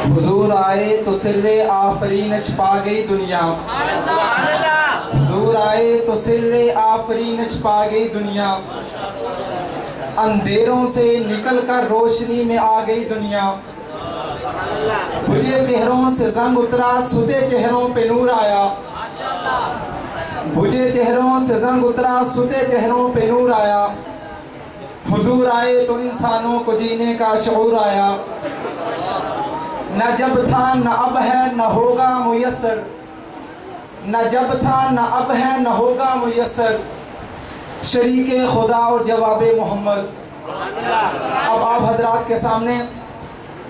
حضور آئے تو سر آفرینش پا گئی دنیا، حضور آئے تو سر آفرینش پا گئی دنیا، اندھیروں سے نکل کر روشنی میں آ گئی دنیا، بجھے چہروں سے زنگ اترا سدے چہروں پہ نور آیا، بجھے چہروں سے زنگ اترا سدے چہروں پہ نور آیا، حضور آئے تو انسانوں کو جینے کا شعور آیا، نہ جب تھا نہ اب ہے نہ ہوگا میسر، نہ جب تھا نہ اب ہے نہ ہوگا میسر، شریک خدا اور جواب محمد۔ اب آپ حضرات کے سامنے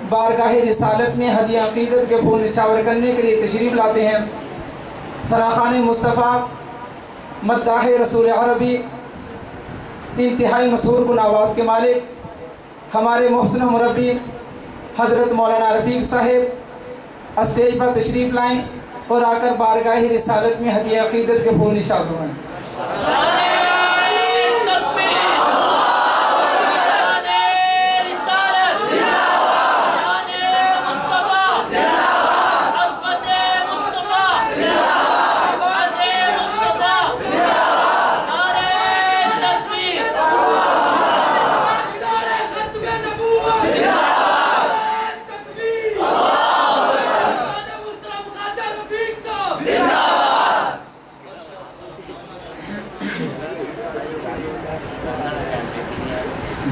بارگاہ رسالت میں ہدیہ عقیدت کے پھول نچھاور کرنے کے لیے تشریف لاتے ہیں سراخان مصطفیٰ، مداح رسول عربی، انتہائی مسحور کن آواز کے مالک، ہمارے محسن مربی حضرت مولانا رفیق صاحب اسٹیج پر تشریف لائیں اور آ کر بارگاہ رسالت میں ہدیہ عقیدت کے پھول نثار فرمائیں۔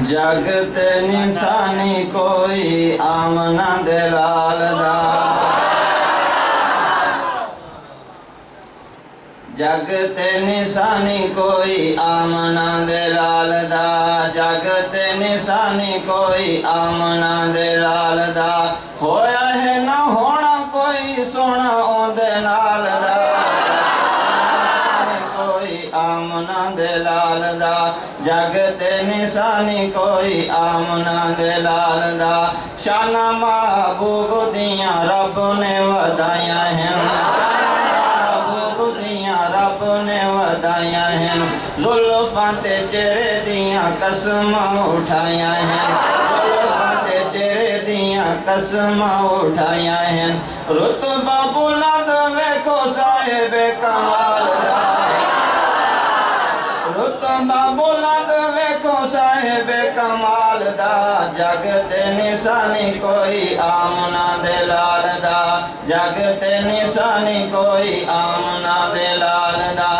جگت نسانی کوئی آمنہ دلال دا، جگت نسانی کوئی آمنہ دلال دا، جگت نسانی کوئی آمنہ دلال دا، ہویا ہے نہ ہونا کوئی سونا اوندے نال دا، آمنہ دلال دا، جگت نسانی کوئی آمنہ دلال دا، شانہ محبوب دیاں رب نے ودائیاں ہیں، شانہ محبوب دیاں رب نے ودائیاں ہیں، زلفاں تے چہرے دیاں قسم اٹھائیاں ہیں، زلفاں تے چہرے دیاں قسم اٹھائیاں ہیں، رتبہ بلند ویکھو صاحب کمال دا، رتبہ بلند ویکھو صاحب کمال دا، جگت نسانی کوئی آمنہ دلال دا، جگت نسانی کوئی آمنہ دلال دا،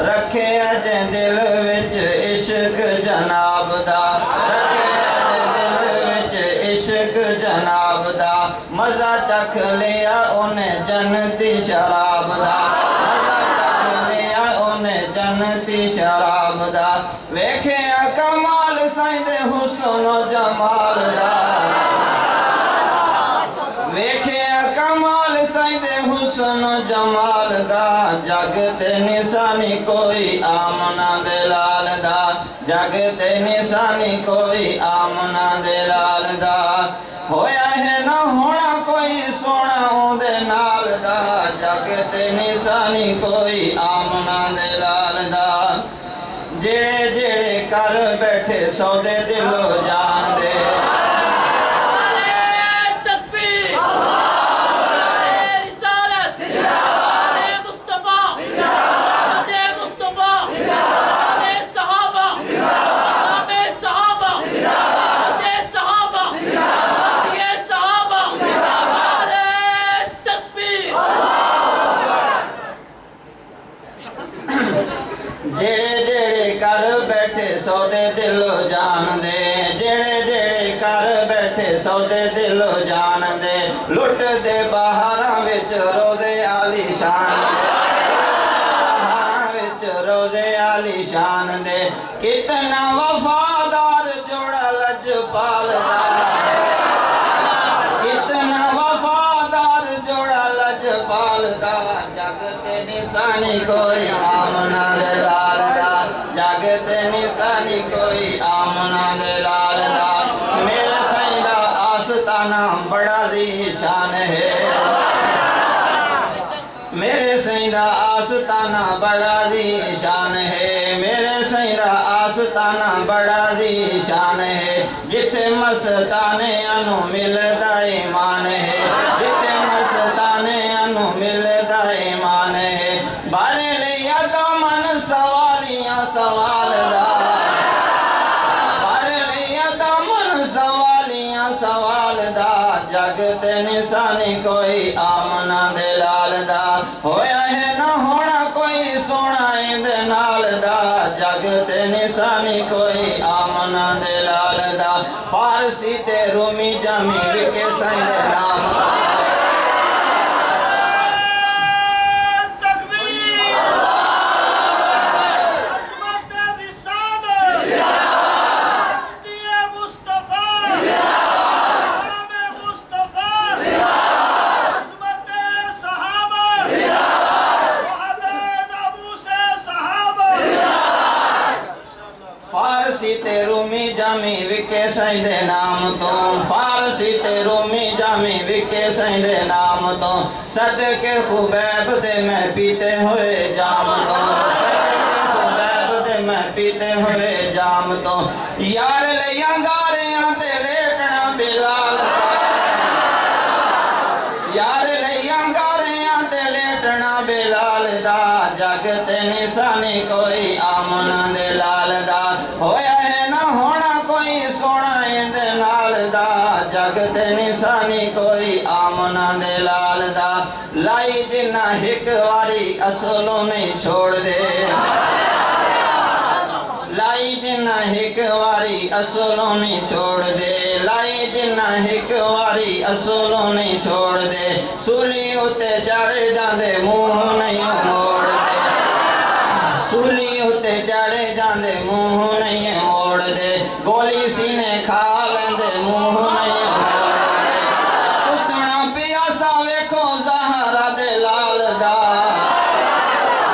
رکھے اجے دل وچ عشق جناب دا، رکھے اجے دل وچ عشق جناب دا، مزہ چکھ لیا انہیں جنتی شراب دا، مزہ چکھ لیا انہیں جنتی شراب دا، ویکھے کمال سائیں دے حسن و جمال دا، ویکھے کمال سائیں دے حسن و جمال دا، جگت نسانی کوئی آمنہ دلال دا، جگت نسانی کوئی آمنہ دلال دا، ہویا ہے نہ ہونا کوئی سونا اوندے نال دا، جگت نسانی کوئی آمنہ دلال دا، جڑے جڑے کر بیٹھے سودے دل و جان دے، جڑے جڑے کر بیٹھے سودے دل و جان دے، جڑے جڑے کر بیٹھے سودے دل و جان دے، لٹ دے بہاراں وچ روزے عالی شان دے، بہاراں وچ روزے عالی شان دے، کتنا وفادار جوڑا لجپال دا، کتنا وفادار جوڑا لجپال دا، جگت نسانی کوئی آمنہ دلال دا، جگت نسانی کوئی آمنہ دلال دا، میرے سائیں دا آستانہ بڑا ذیشان ہے، میرے سائیں دا آستانہ بڑا ذیشان ہے، میرے سائیں دا آستانہ بڑا ذیشان ہے، جتھے مستانے انو ملدا ایمان ہے، تے نشانی کوئی آمنا دے لال دا ہویا ہے نہ ہونا کوئی سونا اندے نال دا جگ تے نشانی کوئی آمنا دے لال دا فارسی تے رومی جامی وکے سائیں دے نام دا رومی جامی وکے سائیں دے نام تو فارسی تے رومی جامی وکے سائیں دے نام تو صدقے خبیب دے میں پیتے ہوئے جام تو صدقے خبیب دے میں پیتے ہوئے جام تو یار لیاں گاریاں تے لیٹنا بلال دا یار لیاں گاریاں تے لیٹنا بلال دا جگ تے نشانی کوئی آمنا دے لال دا ہویا ہونا کوئی سونا اندے نال دا جگ تے نشانی کوئی آمنا دے لال دا لائی جنہ ہک واری اصلوں نہیں چھوڑ دے لائی جنہ ہک واری اصلوں نہیں چھوڑ دے لائی جنہ ہک واری اصلوں نہیں چھوڑ دے سولی اتے چڑھ جاندے منہ نہیں موڑ دے سولی اتے چڑھ جاندے منہ نہیں موڑ دے گولی سینے کھا لیندے منہ نہیں موڑ دے تسنا پیاسا ویکھو زہرا دے لال دا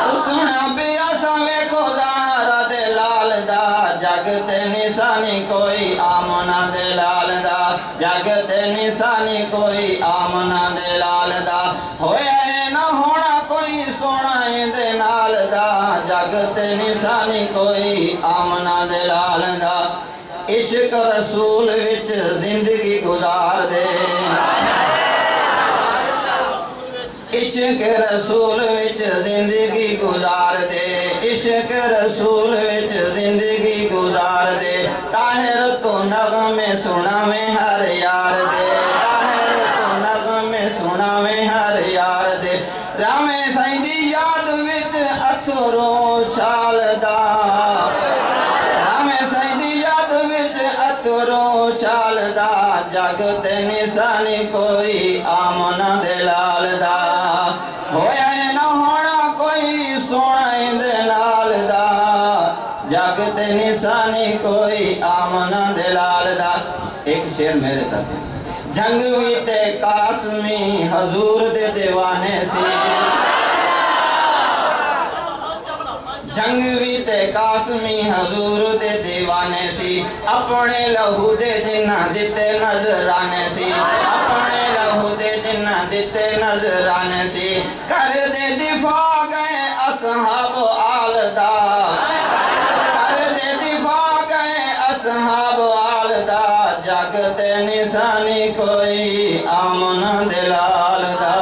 تسنا پیاسا ویکھو زہرا دے لال دا جگ تے نشانی کوئی آمنا دے لال دا جگ تے نشانی کوئی آمنا دے لال دا ہویا ہے نہ ہونا کوئی سونا اندے نال دا جگ تے نشانی کوئی آمنا دے لال دا عشق رسول وچ زندگی گزار دے عشق رسول وچ زندگی گزار دے عشق رسول وچ زندگی گزار دے طاہر تو نغمے سنا میں ہر یار دے طاہر تو نغمے سنا میں ہر یار دے رامے سائیں دی یاد وچ اتھروں چھال دا رامے سائیں دی یاد وچ اتھروں چھال دا جگ تے نشانی کوئی آمنا دے لال دا ہویا ہے نہ ہونا کوئی سونا اندے نال دا جگ تے نشانی کوئی آمنا دے لال دا ایک شعر میرے طرف جنگ بھی تے قاسمی حضور دے دیوانے سی جنگ بھی تے قاسمی حضور دے دیوانے سی اپنے لہو دے جنہ دیتے نظرانے سی اپنے لہو دے جنہ دیتے نظرانے سی کر دے دفاع گئے اصحاب آل دا کر دے دفاع گئے اصحاب آل دا جگ تے نشانی کوئی آمنا دے لال دا